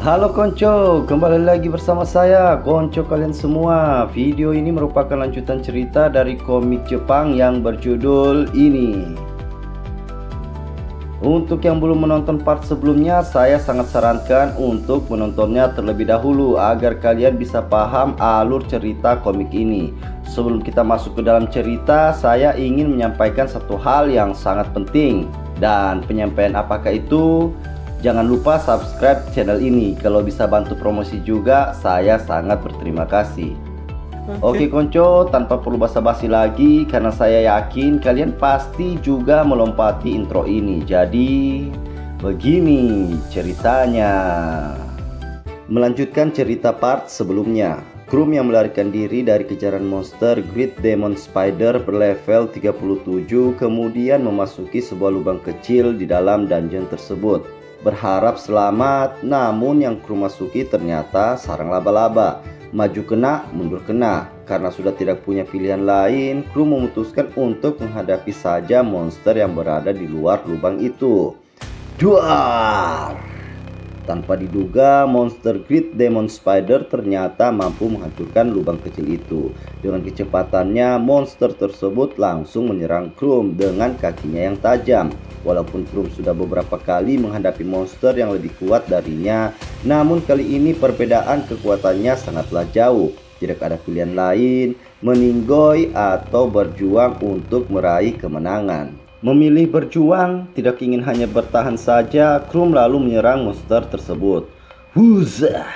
Halo konco, kembali lagi bersama saya konco kalian semua. Video ini merupakan lanjutan cerita dari komik Jepang yang berjudul ini. Untuk yang belum menonton part sebelumnya, saya sangat sarankan untuk menontonnya terlebih dahulu agar kalian bisa paham alur cerita komik ini. Sebelum kita masuk ke dalam cerita, saya ingin menyampaikan satu hal yang sangat penting. Dan penyampaian apakah itu? Jangan lupa subscribe channel ini. Kalau bisa bantu promosi juga, saya sangat berterima kasih. Oke konco, tanpa perlu basa-basi lagi, karena saya yakin kalian pasti juga melompati intro ini. Jadi, begini ceritanya. Melanjutkan cerita part sebelumnya. Krum yang melarikan diri dari kejaran monster Great Demon Spider berlevel 37 kemudian memasuki sebuah lubang kecil di dalam dungeon tersebut. Berharap selamat, namun yang kru masuki ternyata sarang laba-laba. Maju kena, mundur kena. Karena sudah tidak punya pilihan lain, kru memutuskan untuk menghadapi saja monster yang berada di luar lubang itu. Duar! Tanpa diduga, monster Great Demon Spider ternyata mampu menghancurkan lubang kecil itu. Dengan kecepatannya, monster tersebut langsung menyerang Krum dengan kakinya yang tajam. Walaupun Krum sudah beberapa kali menghadapi monster yang lebih kuat darinya, namun kali ini perbedaan kekuatannya sangatlah jauh. Tidak ada pilihan lain, meninggoy atau berjuang untuk meraih kemenangan. Memilih berjuang, tidak ingin hanya bertahan saja, Krum lalu menyerang monster tersebut. Huzah!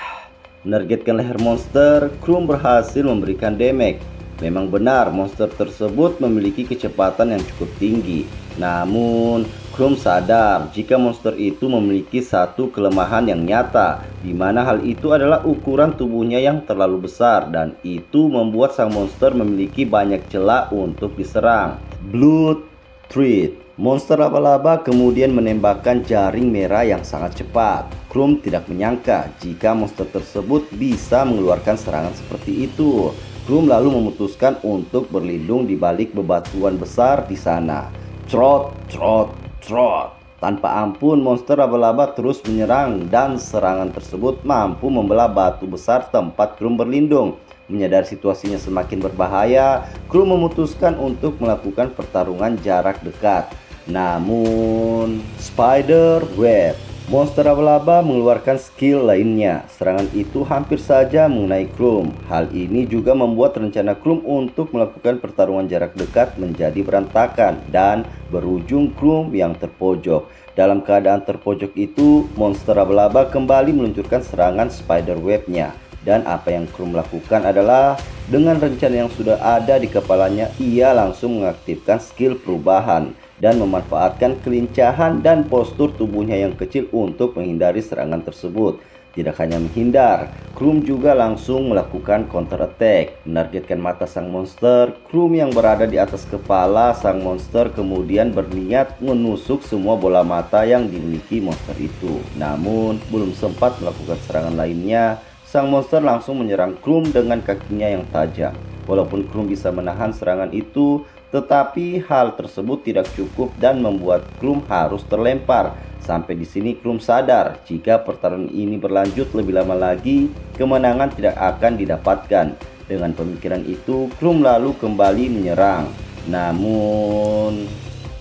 Menargetkan leher monster, Krum berhasil memberikan damage. Memang benar monster tersebut memiliki kecepatan yang cukup tinggi. Namun, Krum sadar jika monster itu memiliki satu kelemahan yang nyata, di mana hal itu adalah ukuran tubuhnya yang terlalu besar dan itu membuat sang monster memiliki banyak celah untuk diserang. Blood Treat. Monster laba-laba kemudian menembakkan jaring merah yang sangat cepat. Krum tidak menyangka jika monster tersebut bisa mengeluarkan serangan seperti itu. Krum lalu memutuskan untuk berlindung di balik bebatuan besar di sana. Trot, trot, trot. Tanpa ampun monster laba-laba terus menyerang dan serangan tersebut mampu membelah batu besar tempat Krum berlindung. Menyadari situasinya semakin berbahaya, Krum memutuskan untuk melakukan pertarungan jarak dekat. Namun, Spider Web, monster laba-laba mengeluarkan skill lainnya. Serangan itu hampir saja mengenai Krum. Hal ini juga membuat rencana Krum untuk melakukan pertarungan jarak dekat menjadi berantakan dan berujung Krum yang terpojok. Dalam keadaan terpojok itu, monster laba-laba kembali meluncurkan serangan Spider Web-nya. Dan apa yang Krum lakukan adalah dengan rencana yang sudah ada di kepalanya, ia langsung mengaktifkan skill perubahan dan memanfaatkan kelincahan dan postur tubuhnya yang kecil untuk menghindari serangan tersebut. Tidak hanya menghindar, Krum juga langsung melakukan counter attack, menargetkan mata sang monster. Krum yang berada di atas kepala sang monster kemudian berniat menusuk semua bola mata yang dimiliki monster itu. Namun belum sempat melakukan serangan lainnya, sang monster langsung menyerang Krum dengan kakinya yang tajam. Walaupun Krum bisa menahan serangan itu, tetapi hal tersebut tidak cukup dan membuat Krum harus terlempar. Sampai di sini Krum sadar jika pertarungan ini berlanjut lebih lama lagi, kemenangan tidak akan didapatkan. Dengan pemikiran itu, Krum lalu kembali menyerang. Namun,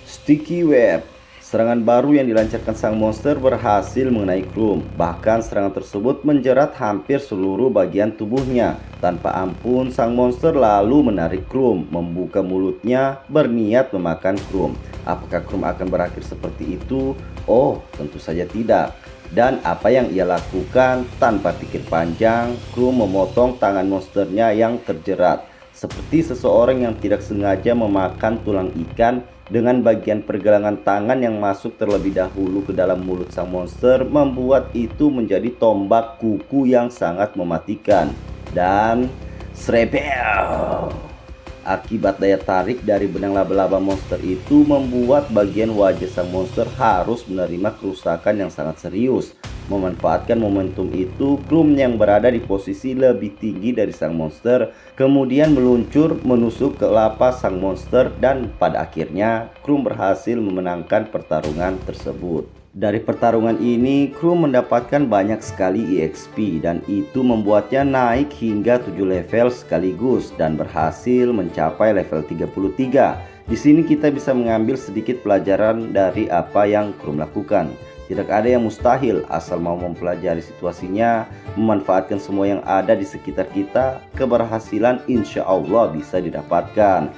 Sticky Web, serangan baru yang dilancarkan sang monster berhasil mengenai Krum. Bahkan serangan tersebut menjerat hampir seluruh bagian tubuhnya. Tanpa ampun sang monster lalu menarik Krum, membuka mulutnya berniat memakan Krum. Apakah Krum akan berakhir seperti itu? Oh, tentu saja tidak. Dan apa yang ia lakukan? Tanpa pikir panjang, Krum memotong tangan monsternya yang terjerat. Seperti seseorang yang tidak sengaja memakan tulang ikan, dengan bagian pergelangan tangan yang masuk terlebih dahulu ke dalam mulut sang monster membuat itu menjadi tombak kuku yang sangat mematikan. Dan srebel! Akibat daya tarik dari benang laba-laba monster itu membuat bagian wajah sang monster harus menerima kerusakan yang sangat serius. Memanfaatkan momentum itu, Krum yang berada di posisi lebih tinggi dari sang monster kemudian meluncur menusuk ke lapas sang monster dan pada akhirnya Krum berhasil memenangkan pertarungan tersebut. Dari pertarungan ini, kru mendapatkan banyak sekali EXP dan itu membuatnya naik hingga 7 level sekaligus dan berhasil mencapai level 33. Di sini kita bisa mengambil sedikit pelajaran dari apa yang kru lakukan. Tidak ada yang mustahil asal mau mempelajari situasinya, memanfaatkan semua yang ada di sekitar kita, keberhasilan insya Allah bisa didapatkan.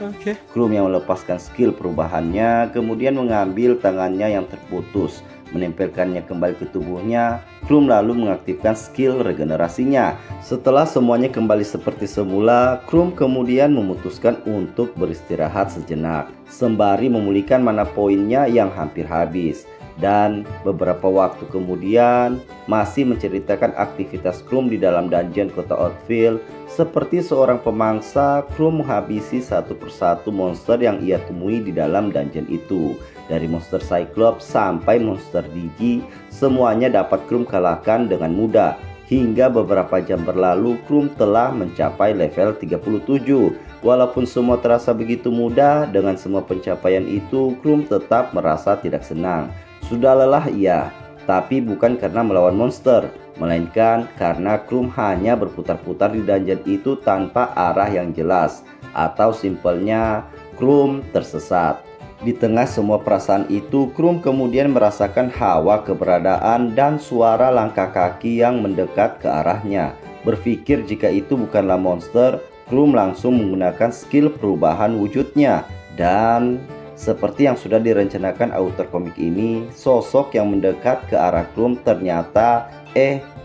Kru yang melepaskan skill perubahannya, kemudian mengambil tangannya yang terputus, menempelkannya kembali ke tubuhnya. Kru lalu mengaktifkan skill regenerasinya. Setelah semuanya kembali seperti semula, Kru kemudian memutuskan untuk beristirahat sejenak, sembari memulihkan mana poinnya yang hampir habis. Dan beberapa waktu kemudian masih menceritakan aktivitas Kru di dalam dungeon kota Outfield. Seperti seorang pemangsa, Kru menghabisi satu persatu monster yang ia temui di dalam dungeon itu. Dari monster Cyclops sampai monster Digi, semuanya dapat Kru kalahkan dengan mudah. Hingga beberapa jam berlalu, Kru telah mencapai level 37. Walaupun semua terasa begitu mudah, dengan semua pencapaian itu, Kru tetap merasa tidak senang. Sudah lelah iya, tapi bukan karena melawan monster, melainkan karena Kru hanya berputar-putar di dungeon itu tanpa arah yang jelas, atau simpelnya Kru tersesat. Di tengah semua perasaan itu, Kru kemudian merasakan hawa keberadaan dan suara langkah kaki yang mendekat ke arahnya. Berpikir jika itu bukanlah monster, Kru langsung menggunakan skill perubahan wujudnya. Dan seperti yang sudah direncanakan author komik ini, sosok yang mendekat ke arah Kru ternyata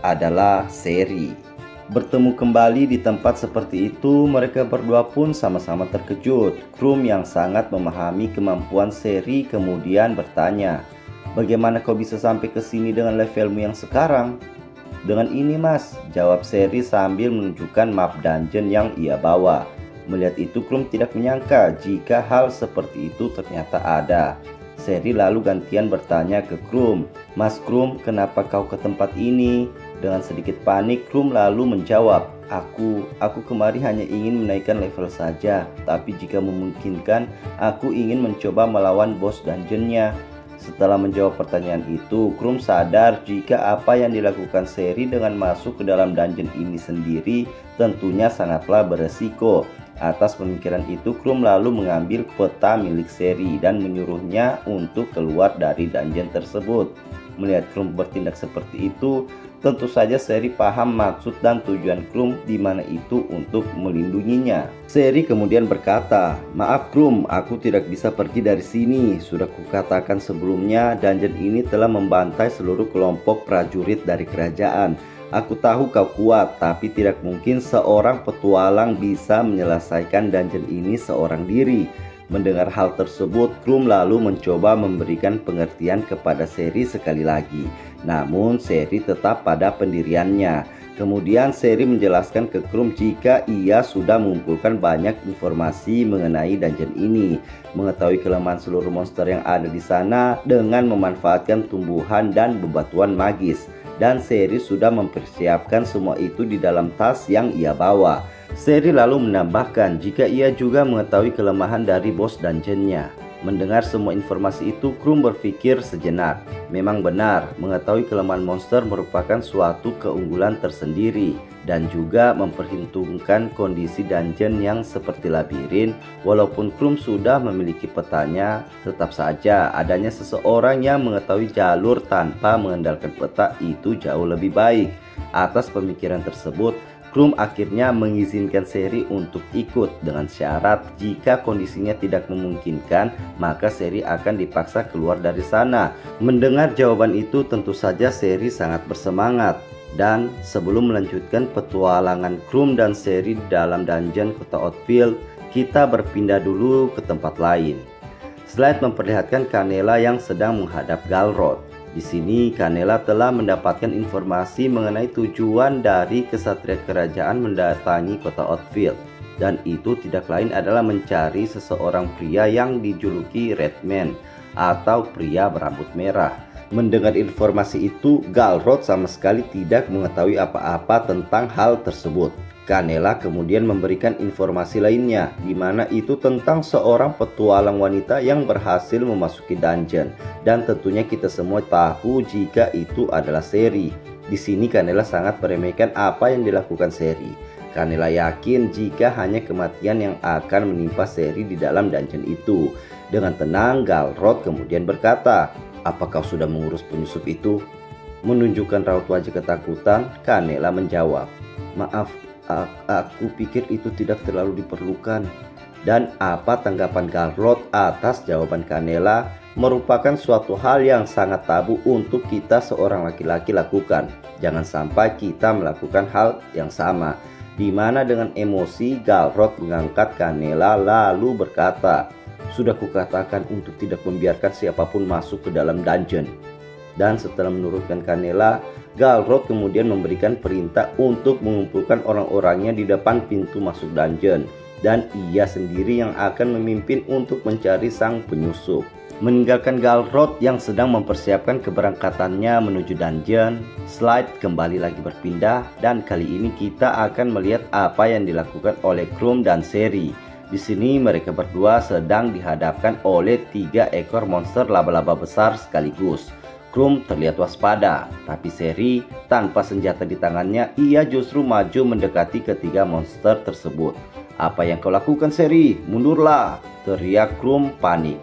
adalah Seri. Bertemu kembali di tempat seperti itu, mereka berdua pun sama-sama terkejut. Kru yang sangat memahami kemampuan Seri kemudian bertanya, "Bagaimana kau bisa sampai ke sini dengan levelmu yang sekarang?" "Dengan ini mas," jawab Seri sambil menunjukkan map dungeon yang ia bawa. Melihat itu, Kru tidak menyangka jika hal seperti itu ternyata ada. Seri lalu gantian bertanya ke Kru, "Mas Kru, kenapa kau ke tempat ini?" Dengan sedikit panik, Kru lalu menjawab, Aku kemari hanya ingin menaikkan level saja, tapi jika memungkinkan, aku ingin mencoba melawan bos dungeonnya." Setelah menjawab pertanyaan itu, Kru sadar jika apa yang dilakukan Seri dengan masuk ke dalam dungeon ini sendiri tentunya sangatlah beresiko. Atas pemikiran itu, Kru lalu mengambil peta milik Seri dan menyuruhnya untuk keluar dari dungeon tersebut. Melihat Kru bertindak seperti itu, tentu saja Seri paham maksud dan tujuan Kru di mana itu untuk melindunginya. Seri kemudian berkata, "Maaf Kru, aku tidak bisa pergi dari sini. Sudah kukatakan sebelumnya, dungeon ini telah membantai seluruh kelompok prajurit dari kerajaan. Aku tahu kau kuat, tapi tidak mungkin seorang petualang bisa menyelesaikan dungeon ini seorang diri." Mendengar hal tersebut, Kru lalu mencoba memberikan pengertian kepada Seri sekali lagi. Namun Seri tetap pada pendiriannya. Kemudian Seri menjelaskan ke Kru jika ia sudah mengumpulkan banyak informasi mengenai dungeon ini, mengetahui kelemahan seluruh monster yang ada di sana dengan memanfaatkan tumbuhan dan bebatuan magis. Dan Seri sudah mempersiapkan semua itu di dalam tas yang ia bawa. Seri lalu menambahkan jika ia juga mengetahui kelemahan dari bos dungeonnya. Mendengar semua informasi itu, Kru berpikir sejenak. Memang benar, mengetahui kelemahan monster merupakan suatu keunggulan tersendiri dan juga memperhitungkan kondisi dungeon yang seperti labirin. Walaupun Kru sudah memiliki petanya, tetap saja adanya seseorang yang mengetahui jalur tanpa mengandalkan peta itu jauh lebih baik. Atas pemikiran tersebut, Kru akhirnya mengizinkan Seri untuk ikut dengan syarat jika kondisinya tidak memungkinkan, maka Seri akan dipaksa keluar dari sana. Mendengar jawaban itu, tentu saja Seri sangat bersemangat. Dan sebelum melanjutkan petualangan Kru dan Seri dalam dungeon kota Outfield, kita berpindah dulu ke tempat lain. Slide memperlihatkan Canela yang sedang menghadap Galroth. Di sini Canela telah mendapatkan informasi mengenai tujuan dari kesatria kerajaan mendatangi kota Outfield, dan itu tidak lain adalah mencari seseorang pria yang dijuluki Redman atau pria berambut merah. Mendengar informasi itu, Galroth sama sekali tidak mengetahui apa-apa tentang hal tersebut. Kanela kemudian memberikan informasi lainnya, di mana itu tentang seorang petualang wanita yang berhasil memasuki dungeon. Dan tentunya kita semua tahu jika itu adalah Seri. Di sini Kanela sangat meremehkan apa yang dilakukan Seri. Kanela yakin jika hanya kematian yang akan menimpa Seri di dalam dungeon itu. Dengan tenang, Galroth kemudian berkata, "Apa kau sudah mengurus penyusup itu?" Menunjukkan raut wajah ketakutan, Kanela menjawab, "Maaf, aku pikir itu tidak terlalu diperlukan." Dan apa tanggapan Galroth atas jawaban Kanela merupakan suatu hal yang sangat tabu untuk kita seorang laki-laki lakukan. Jangan sampai kita melakukan hal yang sama. Di mana dengan emosi Galroth mengangkat Kanela lalu berkata, "Sudah kukatakan untuk tidak membiarkan siapapun masuk ke dalam dungeon." Dan setelah menurunkan Kanela, Galroth kemudian memberikan perintah untuk mengumpulkan orang-orangnya di depan pintu masuk dungeon, dan ia sendiri yang akan memimpin untuk mencari sang penyusup. Meninggalkan Galroth yang sedang mempersiapkan keberangkatannya menuju dungeon, slide kembali lagi berpindah, dan kali ini kita akan melihat apa yang dilakukan oleh Krum dan Seri. Di sini mereka berdua sedang dihadapkan oleh 3 ekor monster laba-laba besar sekaligus. Krum terlihat waspada, tapi Seri tanpa senjata di tangannya, ia justru maju mendekati ketiga monster tersebut. "Apa yang kau lakukan, Seri? Mundurlah!" teriak Krum panik.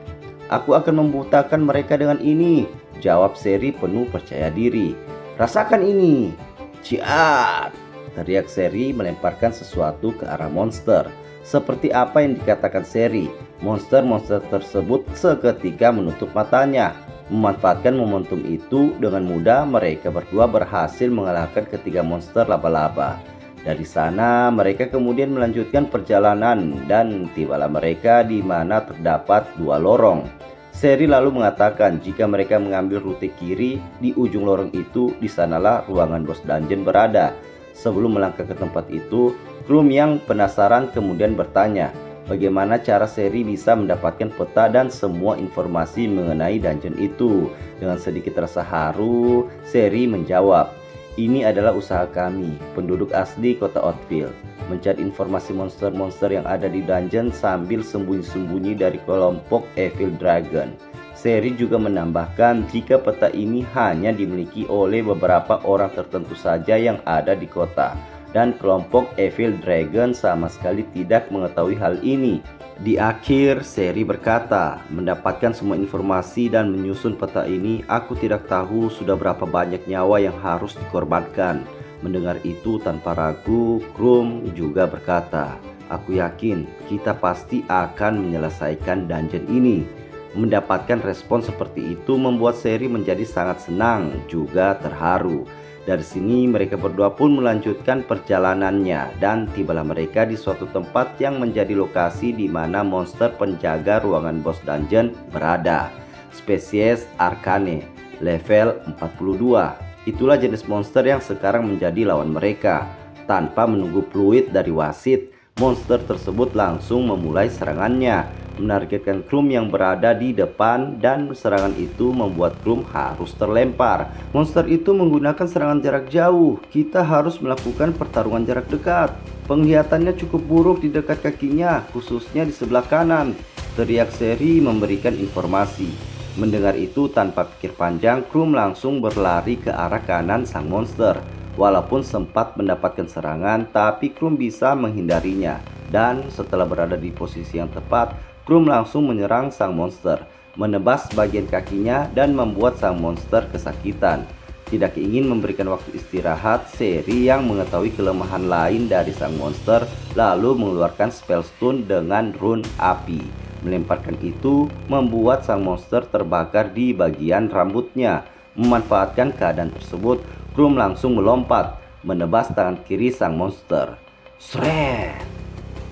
"Aku akan membutakan mereka dengan ini," jawab Seri penuh percaya diri. "Rasakan ini!" "Ciat!" teriak Seri melemparkan sesuatu ke arah monster. Seperti apa yang dikatakan Seri, monster-monster tersebut seketika menutup matanya. Memanfaatkan momentum itu, dengan mudah mereka berdua berhasil mengalahkan ketiga monster laba-laba. Dari sana mereka kemudian melanjutkan perjalanan dan tibalah mereka di mana terdapat 2 lorong. Seri lalu mengatakan jika mereka mengambil rute kiri di ujung lorong itu, di sanalah ruangan bos dungeon berada. Sebelum melangkah ke tempat itu, Krum yang penasaran kemudian bertanya, bagaimana cara Seri bisa mendapatkan peta dan semua informasi mengenai dungeon itu. Dengan sedikit rasa haru, Seri menjawab, "Ini adalah usaha kami, penduduk asli kota Oatville, mencari informasi monster-monster yang ada di dungeon sambil sembunyi-sembunyi dari kelompok Evil Dragon." Seri juga menambahkan jika peta ini hanya dimiliki oleh beberapa orang tertentu saja yang ada di kota, dan kelompok Evil Dragon sama sekali tidak mengetahui hal ini. Di akhir, Seri berkata, "Mendapatkan semua informasi dan menyusun peta ini, aku tidak tahu sudah berapa banyak nyawa yang harus dikorbankan." Mendengar itu tanpa ragu, Krum juga berkata, "Aku yakin kita pasti akan menyelesaikan dungeon ini." Mendapatkan respon seperti itu membuat Seri menjadi sangat senang juga terharu. Dari sini mereka berdua pun melanjutkan perjalanannya, dan tibalah mereka di suatu tempat yang menjadi lokasi di mana monster penjaga ruangan bos dungeon berada. Spesies Arcane, level 42. Itulah jenis monster yang sekarang menjadi lawan mereka. Tanpa menunggu fluid dari wasit, monster tersebut langsung memulai serangannya, menargetkan Krum yang berada di depan, dan serangan itu membuat Krum harus terlempar. Monster itu menggunakan serangan jarak jauh. Kita harus melakukan pertarungan jarak dekat. Penglihatannya cukup buruk di dekat kakinya, khususnya di sebelah kanan, teriak Seri memberikan informasi. Mendengar itu tanpa pikir panjang, Krum langsung berlari ke arah kanan sang monster. Walaupun sempat mendapatkan serangan, tapi Krum bisa menghindarinya. Dan setelah berada di posisi yang tepat, Krum langsung menyerang sang monster, menebas bagian kakinya dan membuat sang monster kesakitan. Tidak ingin memberikan waktu istirahat, Seri yang mengetahui kelemahan lain dari sang monster lalu mengeluarkan spell stun dengan rune api. Melemparkan itu membuat sang monster terbakar di bagian rambutnya. Memanfaatkan keadaan tersebut, Krum langsung melompat, menebas tangan kiri sang monster. Shred!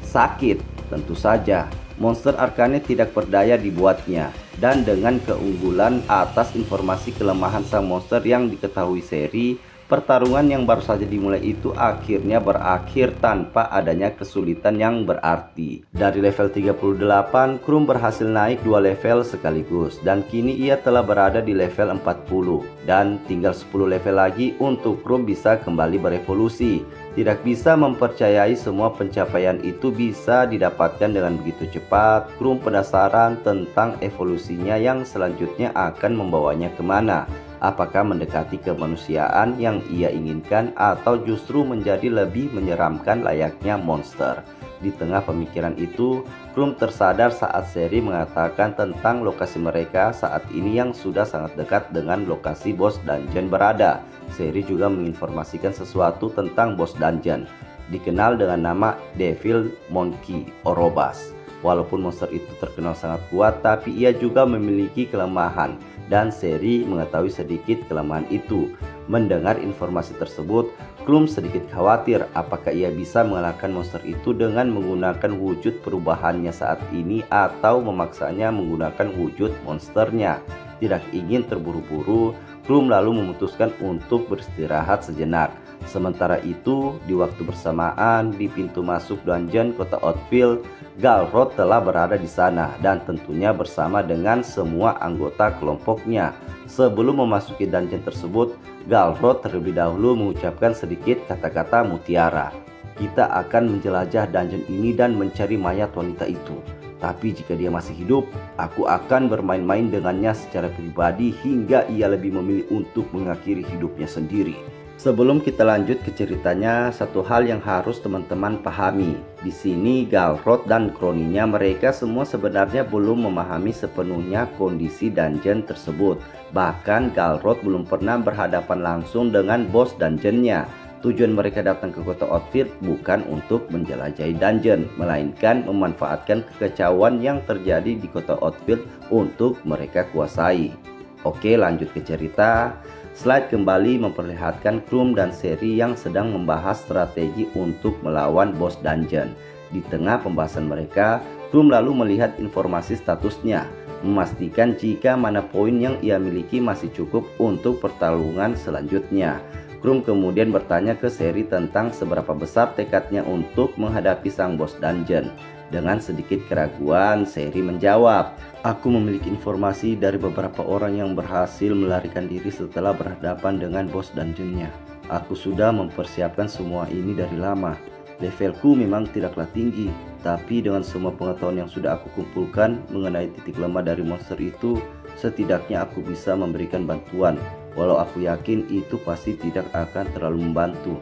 Sakit, tentu saja. Monster Arcane tidak berdaya dibuatnya, dan dengan keunggulan atas informasi kelemahan sang monster yang diketahui Seri, Pertarungan yang baru saja dimulai itu akhirnya berakhir tanpa adanya kesulitan yang berarti. Dari level 38, Krum berhasil naik 2 level sekaligus dan kini ia telah berada di level 40 dan tinggal 10 level lagi untuk Krum bisa kembali berevolusi. Tidak bisa mempercayai semua pencapaian itu bisa didapatkan dengan begitu cepat. Krum penasaran tentang evolusinya yang selanjutnya akan membawanya kemana. Apakah mendekati kemanusiaan yang ia inginkan atau justru menjadi lebih menyeramkan layaknya monster? Di tengah pemikiran itu, Krum tersadar saat Seri mengatakan tentang lokasi mereka saat ini yang sudah sangat dekat dengan lokasi bos dungeon berada. Seri juga menginformasikan sesuatu tentang bos dungeon, dikenal dengan nama Devil Monkey Orobas. Walaupun monster itu terkenal sangat kuat, tapi ia juga memiliki kelemahan. Dan Seri mengetahui sedikit kelemahan itu. Mendengar informasi tersebut, Krum sedikit khawatir apakah ia bisa mengalahkan monster itu dengan menggunakan wujud perubahannya saat ini atau memaksanya menggunakan wujud monsternya. Tidak ingin terburu-buru, Krum lalu memutuskan untuk beristirahat sejenak. Sementara itu, di waktu bersamaan di pintu masuk dungeon kota Oathfield, Galroth telah berada di sana dan tentunya bersama dengan semua anggota kelompoknya. Sebelum memasuki dungeon tersebut, Galroth terlebih dahulu mengucapkan sedikit kata-kata mutiara. Kita akan menjelajah dungeon ini dan mencari mayat wanita itu. Tapi jika dia masih hidup, aku akan bermain-main dengannya secara pribadi hingga ia lebih memilih untuk mengakhiri hidupnya sendiri. Sebelum kita lanjut ke ceritanya, satu hal yang harus teman-teman pahami. Di sini Galroth dan kroninya mereka semua sebenarnya belum memahami sepenuhnya kondisi dungeon tersebut. Bahkan Galroth belum pernah berhadapan langsung dengan bos dungeonnya. Tujuan mereka datang ke kota Oathfield bukan untuk menjelajahi dungeon, melainkan memanfaatkan kekacauan yang terjadi di kota Oathfield untuk mereka kuasai. Oke, lanjut ke cerita. Slide kembali memperlihatkan Krum dan Seri yang sedang membahas strategi untuk melawan bos dungeon. Di tengah pembahasan mereka, Krum lalu melihat informasi statusnya, memastikan jika mana poin yang ia miliki masih cukup untuk pertarungan selanjutnya. Krum kemudian bertanya ke Seri tentang seberapa besar tekadnya untuk menghadapi sang bos dungeon. Dengan sedikit keraguan, Seri menjawab, "Aku memiliki informasi dari beberapa orang yang berhasil melarikan diri setelah berhadapan dengan bos dungeonnya. Aku sudah mempersiapkan semua ini dari lama. Levelku memang tidaklah tinggi, tapi dengan semua pengetahuan yang sudah aku kumpulkan mengenai titik lemah dari monster itu, setidaknya aku bisa memberikan bantuan, walau aku yakin itu pasti tidak akan terlalu membantu."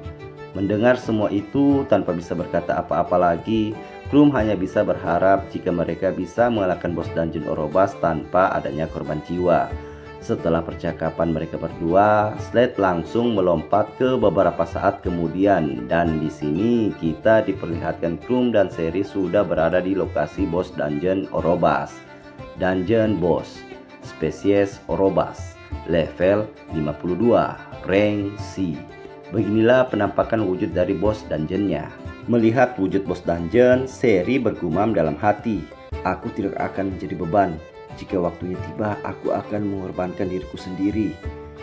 Mendengar semua itu tanpa bisa berkata apa-apa lagi, Krum hanya bisa berharap jika mereka bisa mengalahkan bos dungeon Orobas tanpa adanya korban jiwa. Setelah percakapan mereka berdua, slide langsung melompat ke beberapa saat kemudian dan di sini kita diperlihatkan Krum dan Seri sudah berada di lokasi bos dungeon Orobas. Dungeon boss, spesies Orobas, level 52, rank C. Beginilah penampakan wujud dari bos dungeonnya. Melihat wujud bos dungeon, Seri bergumam dalam hati, "Aku tidak akan menjadi beban. Jika waktunya tiba, aku akan mengorbankan diriku sendiri."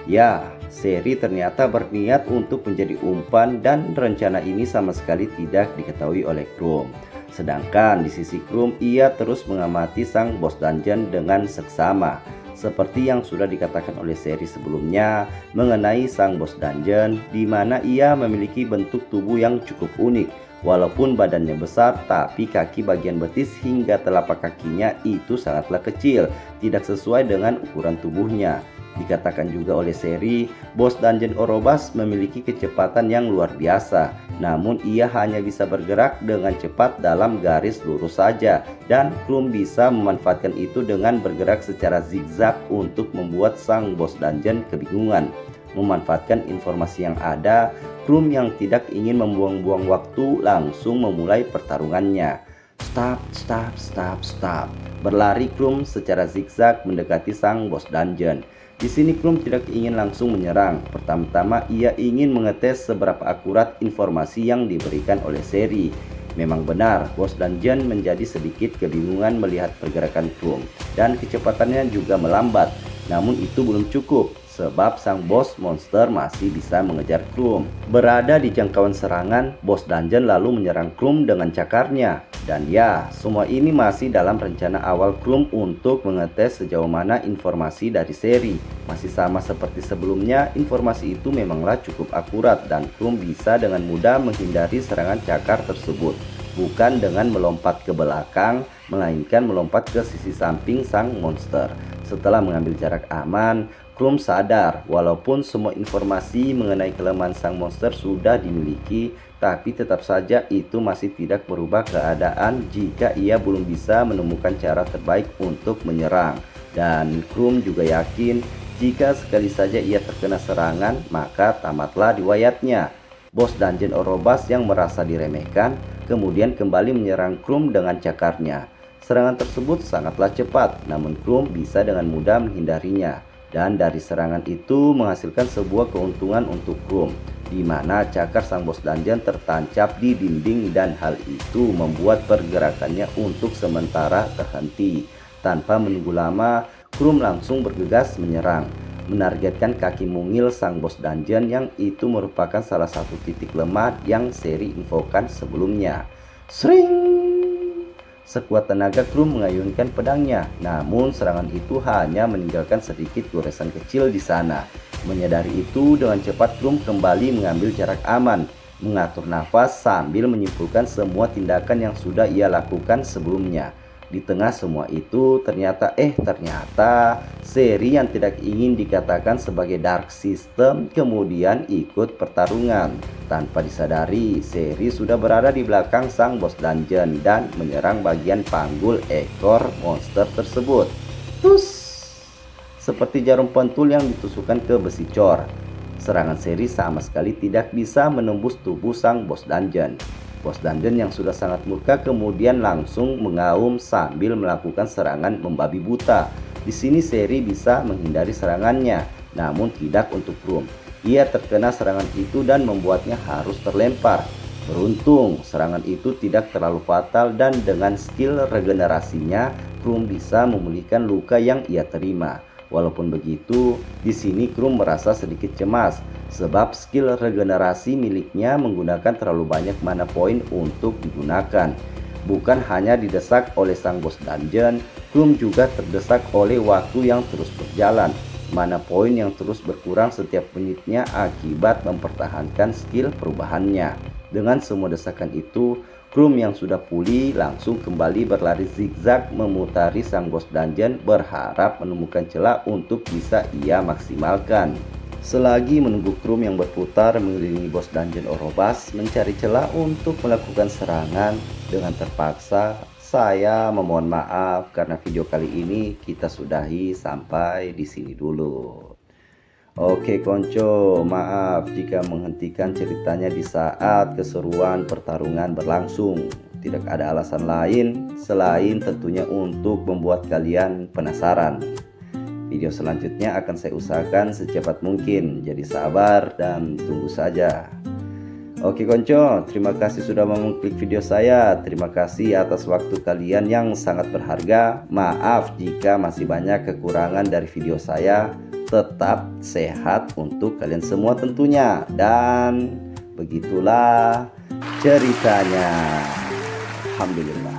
Ya, Seri ternyata berniat untuk menjadi umpan dan rencana ini sama sekali tidak diketahui oleh Krum. Sedangkan di sisi Krum, ia terus mengamati sang bos dungeon dengan seksama. Seperti yang sudah dikatakan oleh Seri sebelumnya mengenai sang bos dungeon, di mana ia memiliki bentuk tubuh yang cukup unik. Walaupun badannya besar, tapi kaki bagian betis hingga telapak kakinya itu sangatlah kecil, tidak sesuai dengan ukuran tubuhnya. Dikatakan juga oleh Seri, bos dungeon Orobas memiliki kecepatan yang luar biasa. Namun ia hanya bisa bergerak dengan cepat dalam garis lurus saja, dan Krum bisa memanfaatkan itu dengan bergerak secara zigzag untuk membuat sang bos dungeon kebingungan. Memanfaatkan informasi yang ada, Krum yang tidak ingin membuang-buang waktu langsung memulai pertarungannya. Stop. Berlari Krum secara zigzag mendekati sang bos dungeon. Di sini Krum tidak ingin langsung menyerang. Pertama-tama ia ingin mengetes seberapa akurat informasi yang diberikan oleh Seri. Memang benar, bos dungeon menjadi sedikit kebingungan melihat pergerakan Krum dan kecepatannya juga melambat. Namun itu belum cukup. sebab sang bos monster masih bisa mengejar Krum. Berada di jangkauan serangan, bos dungeon lalu menyerang Krum dengan cakarnya. Dan ya, semua ini masih dalam rencana awal Krum untuk mengetes sejauh mana informasi dari seri. Masih sama seperti sebelumnya, informasi itu memanglah cukup akurat dan Krum bisa dengan mudah menghindari serangan cakar tersebut. Bukan dengan melompat ke belakang, melainkan melompat ke sisi samping sang monster. Setelah mengambil jarak aman, Krum sadar walaupun semua informasi mengenai kelemahan sang monster sudah dimiliki, tapi tetap saja itu masih tidak merubah keadaan jika ia belum bisa menemukan cara terbaik untuk menyerang. Dan Krum juga yakin jika sekali saja ia terkena serangan, maka tamatlah riwayatnya. Bos dungeon Orobas yang merasa diremehkan kemudian kembali menyerang Krum dengan cakarnya. Serangan tersebut sangatlah cepat, namun Krum bisa dengan mudah menghindarinya. Dan dari serangan itu menghasilkan sebuah keuntungan untuk Krum, di mana cakar sang bos dungeon tertancap di dinding dan hal itu membuat pergerakannya untuk sementara terhenti. Tanpa menunggu lama, Krum langsung bergegas menyerang, menargetkan kaki mungil sang bos dungeon yang itu merupakan salah satu titik lemah yang seri infokan sebelumnya. Sring! Sekuat tenaga Krum mengayunkan pedangnya, namun serangan itu hanya meninggalkan sedikit goresan kecil di sana. Menyadari itu, dengan cepat Krum kembali mengambil jarak aman, mengatur nafas sambil menyimpulkan semua tindakan yang sudah ia lakukan sebelumnya. Di tengah semua itu, ternyata seri yang tidak ingin dikatakan sebagai dark system kemudian ikut pertarungan. Tanpa disadari, seri sudah berada di belakang sang bos dungeon dan menyerang bagian panggul ekor monster tersebut. Tus! Seperti jarum pentul yang ditusukkan ke besi cor. Serangan seri sama sekali tidak bisa menembus tubuh sang bos dungeon. Bos dungeon yang sudah sangat murka kemudian langsung mengaum sambil melakukan serangan membabi buta. Di sini seri bisa menghindari serangannya, namun tidak untuk Krum. Ia terkena serangan itu dan membuatnya harus terlempar. Beruntung, serangan itu tidak terlalu fatal dan dengan skill regenerasinya, Krum bisa memulihkan luka yang ia terima. Walaupun begitu, di sini Krum merasa sedikit cemas, sebab skill regenerasi miliknya menggunakan terlalu banyak mana poin untuk digunakan. Bukan hanya didesak oleh sang bos dungeon, Krum juga terdesak oleh waktu yang terus berjalan. Mana poin yang terus berkurang setiap menitnya akibat mempertahankan skill perubahannya. Dengan semua desakan itu, Krum yang sudah pulih langsung kembali berlari zigzag memutari sang bos dungeon berharap menemukan celah untuk bisa ia maksimalkan. Selagi menunggu Krum yang berputar mengelilingi bos dungeon Orobas mencari celah untuk melakukan serangan, dengan terpaksa saya memohon maaf karena video kali ini kita sudahi sampai di sini dulu. Oke konco, maaf jika menghentikan ceritanya di saat keseruan pertarungan berlangsung. Tidak ada alasan lain selain tentunya untuk membuat kalian penasaran. Video selanjutnya akan saya usahakan secepat mungkin, jadi sabar dan tunggu saja. Oke konco, terima kasih sudah mengklik video saya. Terima kasih atas waktu kalian yang sangat berharga. Maaf jika masih banyak kekurangan dari video saya. Tetap sehat untuk kalian semua tentunya. Dan begitulah ceritanya. Alhamdulillah.